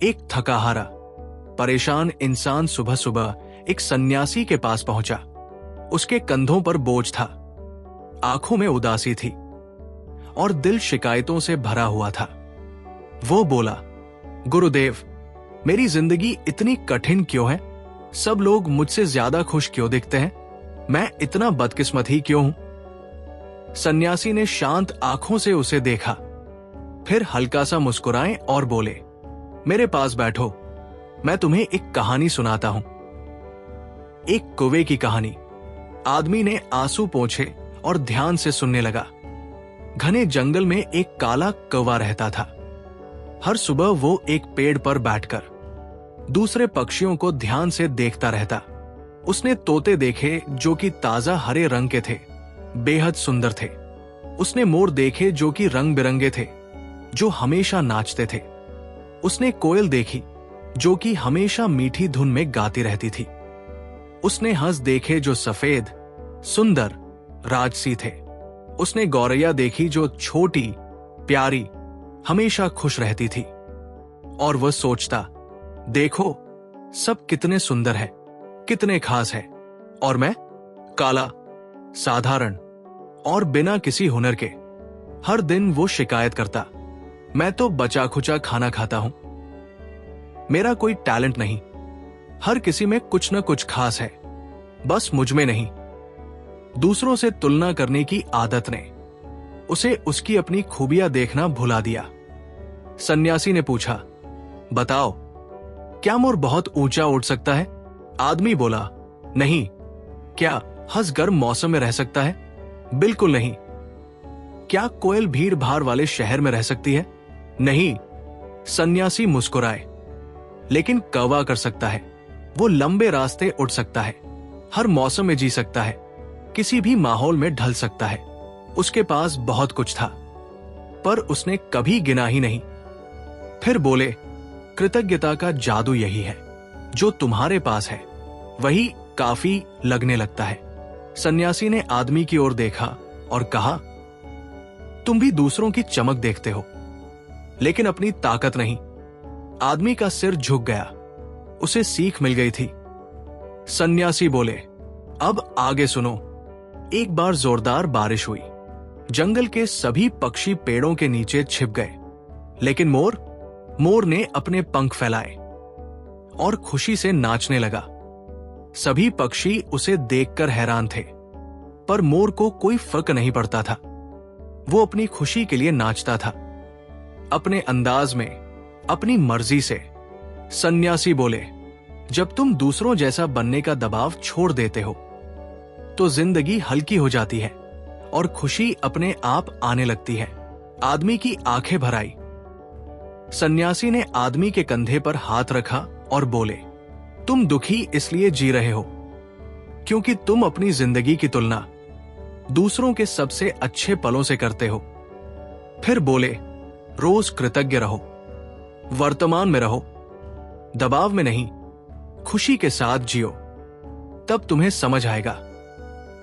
एक थकाहारा, परेशान इंसान सुबह सुबह एक सन्यासी के पास पहुंचा। उसके कंधों पर बोझ था, आंखों में उदासी थी और दिल शिकायतों से भरा हुआ था। वो बोला, गुरुदेव, मेरी जिंदगी इतनी कठिन क्यों है? सब लोग मुझसे ज्यादा खुश क्यों दिखते हैं? मैं इतना बदकिस्मत ही क्यों हूं? सन्यासी ने शांत आंखों से उसे देखा, फिर हल्का सा मुस्कुराए और बोले, मेरे पास बैठो, मैं तुम्हें एक कहानी सुनाता हूं। एक कुएं की कहानी। आदमी ने आंसू पोंछे और ध्यान से सुनने लगा। घने जंगल में एक काला कौवा रहता था। हर सुबह वो एक पेड़ पर बैठकर दूसरे पक्षियों को ध्यान से देखता रहता। उसने तोते देखे जो कि ताजा हरे रंग के थे, बेहद सुंदर थे। उसने मोर देखे जो कि रंग बिरंगे थे, जो हमेशा नाचते थे। उसने कोयल देखी जो कि हमेशा मीठी धुन में गाती रहती थी। उसने हंस देखे जो सफेद, सुंदर, राजसी थे। उसने गौरैया देखी जो छोटी, प्यारी, हमेशा खुश रहती थी। और वह सोचता, देखो, सब कितने सुंदर है, कितने खास है, और मैं काला, साधारण और बिना किसी हुनर के। हर दिन वो शिकायत करता, मैं तो बचा खुचा खाना खाता हूं, मेरा कोई टैलेंट नहीं। हर किसी में कुछ न कुछ खास है, बस मुझ में नहीं। दूसरों से तुलना करने की आदत ने उसे उसकी अपनी खूबियां देखना भुला दिया। सन्यासी ने पूछा, बताओ, क्या मोर बहुत ऊंचा उड़ सकता है? आदमी बोला, नहीं। क्या हंस गर्म मौसम में रह सकता है? बिल्कुल नहीं। क्या कोयल भीड़ भाड़ वाले शहर में रह सकती है? नहीं। सन्यासी मुस्कुराए, लेकिन कौवा कर सकता है। वो लंबे रास्ते उड़ सकता है, हर मौसम में जी सकता है, किसी भी माहौल में ढल सकता है। उसके पास बहुत कुछ था, पर उसने कभी गिना ही नहीं। फिर बोले, कृतज्ञता का जादू यही है, जो तुम्हारे पास है वही काफी लगने लगता है। सन्यासी ने आदमी की ओर देखा और कहा, तुम भी दूसरों की चमक देखते हो, लेकिन अपनी ताकत नहीं। आदमी का सिर झुक गया, उसे सीख मिल गई थी। सन्यासी बोले, अब आगे सुनो। एक बार जोरदार बारिश हुई। जंगल के सभी पक्षी पेड़ों के नीचे छिप गए, लेकिन मोर ने अपने पंख फैलाए और खुशी से नाचने लगा। सभी पक्षी उसे देखकर हैरान थे, पर मोर को कोई फर्क नहीं पड़ता था। वो अपनी खुशी के लिए नाचता था, अपने अंदाज में, अपनी मर्जी से। सन्यासी बोले, जब तुम दूसरों जैसा बनने का दबाव छोड़ देते हो, तो जिंदगी हल्की हो जाती है और खुशी अपने आप आने लगती है। आदमी की आंखें भर आई। सन्यासी ने आदमी के कंधे पर हाथ रखा और बोले, तुम दुखी इसलिए जी रहे हो क्योंकि तुम अपनी जिंदगी की तुलना दूसरों के सबसे अच्छे पलों से करते हो। फिर बोले, रोज कृतज्ञ रहो, वर्तमान में रहो, दबाव में नहीं, खुशी के साथ जियो। तब तुम्हें समझ आएगा,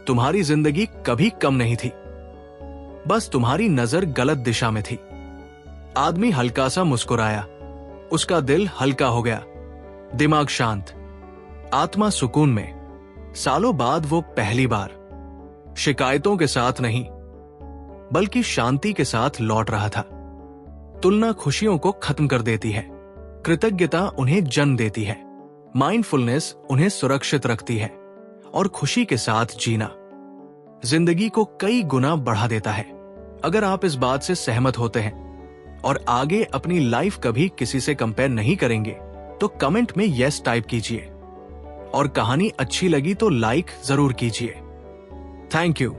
तुम्हारी जिंदगी कभी कम नहीं थी, बस तुम्हारी नजर गलत दिशा में थी। आदमी हल्का सा मुस्कुराया, उसका दिल हल्का हो गया, दिमाग शांत, आत्मा सुकून में। सालों बाद वो पहली बार शिकायतों के साथ नहीं, बल्कि शांति के साथ लौट रहा था। तुलना खुशियों को खत्म कर देती है, कृतज्ञता उन्हें जन्म देती है, माइंडफुलनेस उन्हें सुरक्षित रखती है, और खुशी के साथ जीना जिंदगी को कई गुना बढ़ा देता है। अगर आप इस बात से सहमत होते हैं और आगे अपनी लाइफ कभी किसी से कंपेयर नहीं करेंगे, तो कमेंट में यस टाइप कीजिए, और कहानी अच्छी लगी तो लाइक जरूर कीजिए। Thank you.